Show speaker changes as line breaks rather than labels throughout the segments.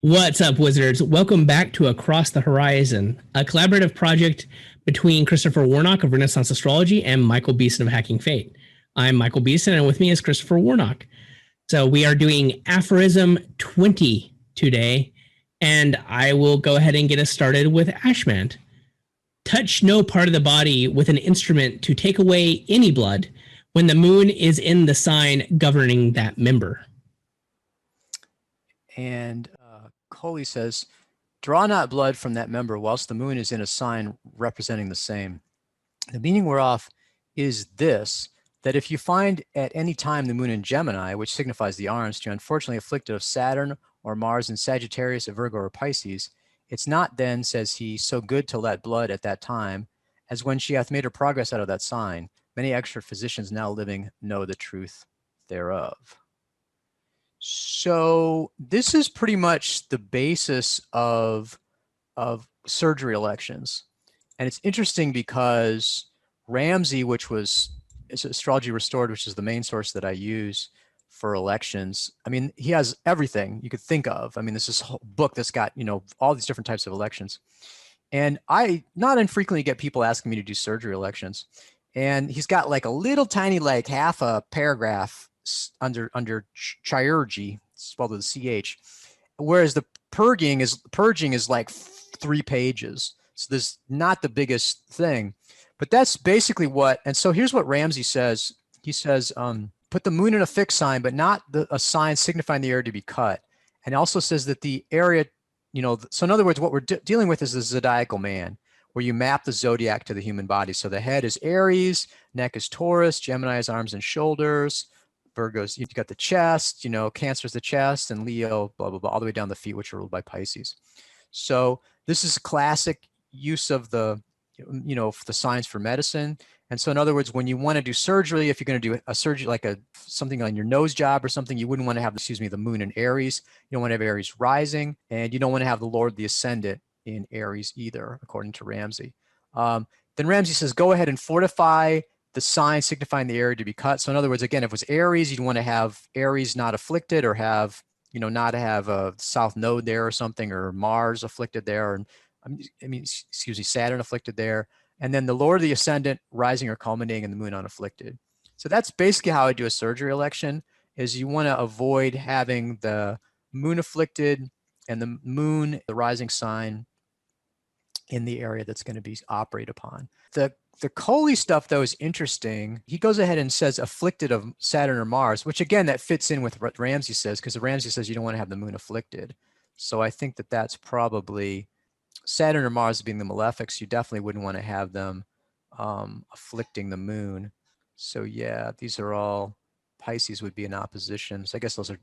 What's up, wizards? Welcome back to Across the Horizon, a collaborative project between Christopher Warnock of Renaissance Astrology and Michael Beeson of Hacking Fate. I'm Michael Beeson, and with me is Christopher Warnock. So we are doing Aphorism 20 today, and I will go ahead and get us started with Ashmant. Touch no part of the body with an instrument to take away any blood when the moon is in the sign governing that member.
And Coley says, draw not blood from that member whilst the moon is in a sign representing the same. The meaning whereof is this, that if you find at any time the moon in Gemini, which signifies the arms, you're unfortunately afflicted of Saturn or Mars in Sagittarius, or Virgo, or Pisces, it's not then, says he, so good to let blood at that time, as when she hath made her progress out of that sign. Many expert physicians now living know the truth thereof. So this is pretty much the basis of surgery elections. And it's interesting because Ramsey, which was Astrology Restored, which is the main source that I use for elections. I mean, he has everything you could think of. I mean, this is a whole book that's got, you know, all these different types of elections. And I not infrequently get people asking me to do surgery elections. And he's got like a little tiny, like half a paragraph under chirurgy, spelled with a CH, whereas the purging is like 3 pages. So this is not the biggest thing, but that's basically what. And so here's what Ramsey says. He says, put the moon in a fixed sign, but not a sign signifying the area to be cut. And also says that the area, you know, so in other words, what we're dealing with is the zodiacal man, where you map the zodiac to the human body. So the head is Aries, neck is Taurus, Gemini is arms and shoulders, Virgo's, you've got the chest, you know, Cancer's the chest, and Leo, blah, blah, blah, all the way down the feet, which are ruled by Pisces. So this is classic use of the, you know, the signs for medicine. And so in other words, when you want to do surgery, if you're going to do a surgery like something on your nose job or something, you wouldn't want to have, the moon in Aries. You don't want to have Aries rising, and you don't want to have the Lord, the ascendant, in Aries either, according to Ramsey. Then Ramsey says, go ahead and fortify the sign signifying the area to be cut. So in other words, again, if it was Aries, you'd want to have Aries not afflicted, or have, you know, not have a south node there or something, or Mars afflicted there, or excuse me, Saturn afflicted there. And then the Lord, the ascendant, rising or culminating, and the moon unafflicted. So that's basically how I do a surgery election, is you want to avoid having the moon afflicted and the moon, the rising sign, in the area that's going to be operated upon. The Coley stuff, though, is interesting. He goes ahead and says afflicted of Saturn or Mars, which again, that fits in with what Ramsey says, because Ramsey says you don't want to have the moon afflicted. So I think that that's probably Saturn or Mars being the malefics. You definitely wouldn't want to have them afflicting the moon. So yeah, these are all, Pisces would be in opposition. So I guess those are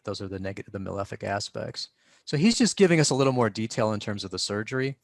the negative, the malefic aspects. So he's just giving us a little more detail in terms of the surgery.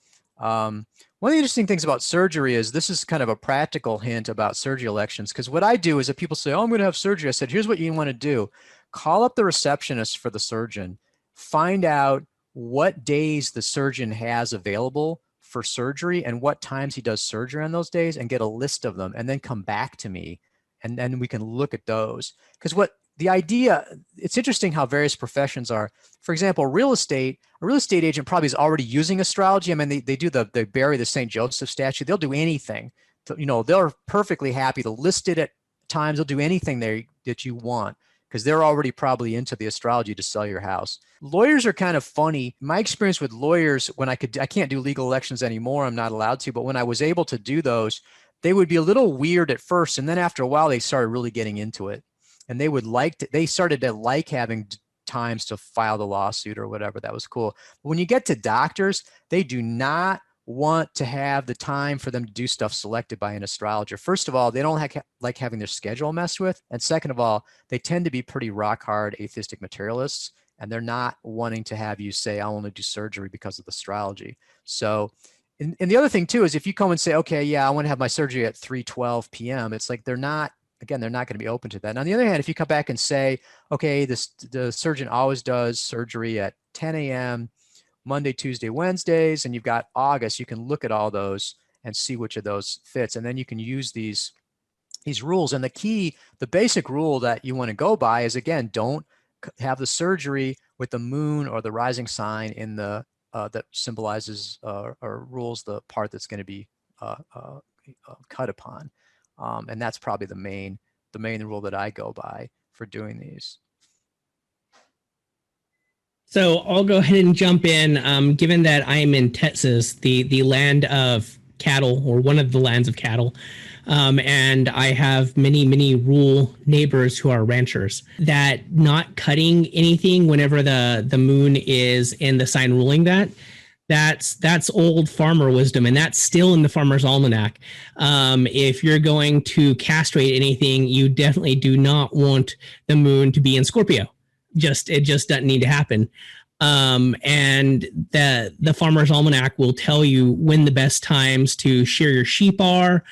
One of the interesting things about surgery is this is kind of a practical hint about surgery elections, because what I do is if people say, oh, I'm going to have surgery, I said, here's what you want to do. Call up the receptionist for the surgeon, find out what days the surgeon has available for surgery and what times he does surgery on those days, and get a list of them, and then come back to me, and then we can look at those. Because what the idea, it's interesting how various professions are. For example, a real estate agent probably is already using astrology. I mean, they bury the St. Joseph statue. They'll do anything. You know, they're perfectly happy to list it at times. They'll do anything that you want, because they're already probably into the astrology to sell your house. Lawyers are kind of funny. My experience with lawyers, when I can't do legal elections anymore, I'm not allowed to, but when I was able to do those, they would be a little weird at first. And then after a while, they started really getting into it. And they started to like having times to file the lawsuit or whatever. That was cool. But when you get to doctors, they do not want to have the time for them to do stuff selected by an astrologer. First of all, they don't like having their schedule messed with. And second of all, they tend to be pretty rock hard atheistic materialists. And they're not wanting to have you say, I want to do surgery because of the astrology. So, and the other thing too, is if you come and say, okay, yeah, I want to have my surgery at 3:12 p.m. It's like, they're not going to be open to that. And on the other hand, if you come back and say, okay, the surgeon always does surgery at 10 a.m., Monday, Tuesday, Wednesdays, and you've got August, you can look at all those and see which of those fits. And then you can use these rules. And the basic rule that you want to go by is, again, don't have the surgery with the moon or the rising sign in the that symbolizes or rules the part that's going to be cut upon, and that's probably the main rule that I go by for doing these.
So I'll go ahead and jump in. Given that I am in Texas, the land of cattle, or one of the lands of cattle, and I have many rural neighbors who are ranchers, that not cutting anything whenever the moon is in the sign ruling that's old farmer wisdom, and that's still in the Farmer's Almanac. If you're going to castrate anything, you definitely do not want the moon to be in Scorpio. It just doesn't need to happen. And the Farmer's Almanac will tell you when the best times to shear your sheep are,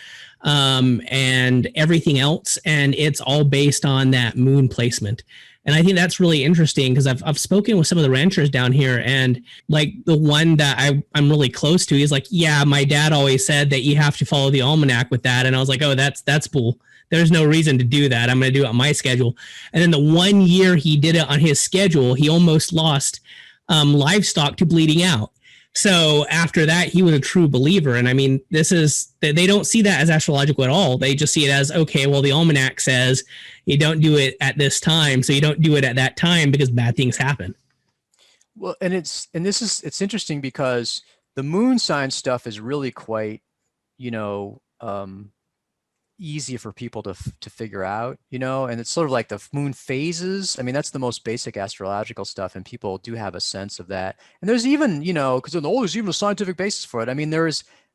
and everything else, and it's all based on that moon placement. And I think that's really interesting, because I've spoken with some of the ranchers down here, and like the one that I'm really close to, he's like, yeah, my dad always said that you have to follow the almanac with that. And I was like, oh, that's bull. There's no reason to do that. I'm going to do it on my schedule. And then the 1 year he did it on his schedule, he almost lost livestock to bleeding out. So after that, he was a true believer. And I mean, they don't see that as astrological at all. They just see it as, okay, well, the almanac says you don't do it at this time, so you don't do it at that time because bad things happen.
Well, and it's interesting because the moon sign stuff is really quite, easy for people to figure out, and it's sort of like the moon phases. I mean, that's the most basic astrological stuff, and people do have a sense of that. And there's even, because there's even a scientific basis for it. I mean,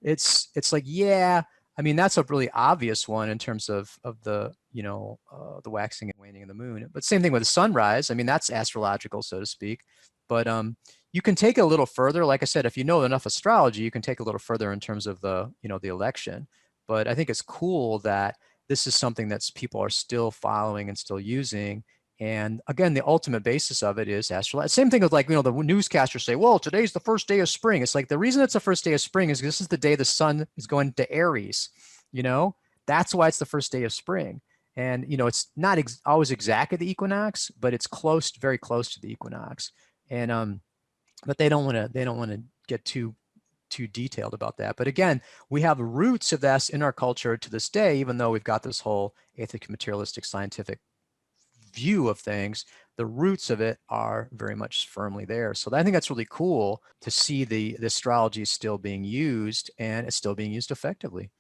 it's like, yeah, I mean, that's a really obvious one in terms of the, the waxing and waning of the moon. But same thing with the sunrise. I mean, that's astrological, so to speak. But you can take it a little further. Like I said, if you know enough astrology, you can take it a little further in terms of the, the election. But I think it's cool that this is something that people are still following and still using. And again, the ultimate basis of it is astrology. Same thing with, like, the newscasters say, well, today's the first day of spring. It's like, the reason it's the first day of spring is this is the day the sun is going to Aries. That's why it's the first day of spring. And, it's not always exactly the equinox, but it's very close to the equinox. And, but they don't want to get too detailed about that. But again, we have roots of this in our culture to this day, even though we've got this whole atheistic, materialistic, scientific view of things. The roots of it are very much firmly there. So I think that's really cool to see the astrology is still being used, and it's still being used effectively.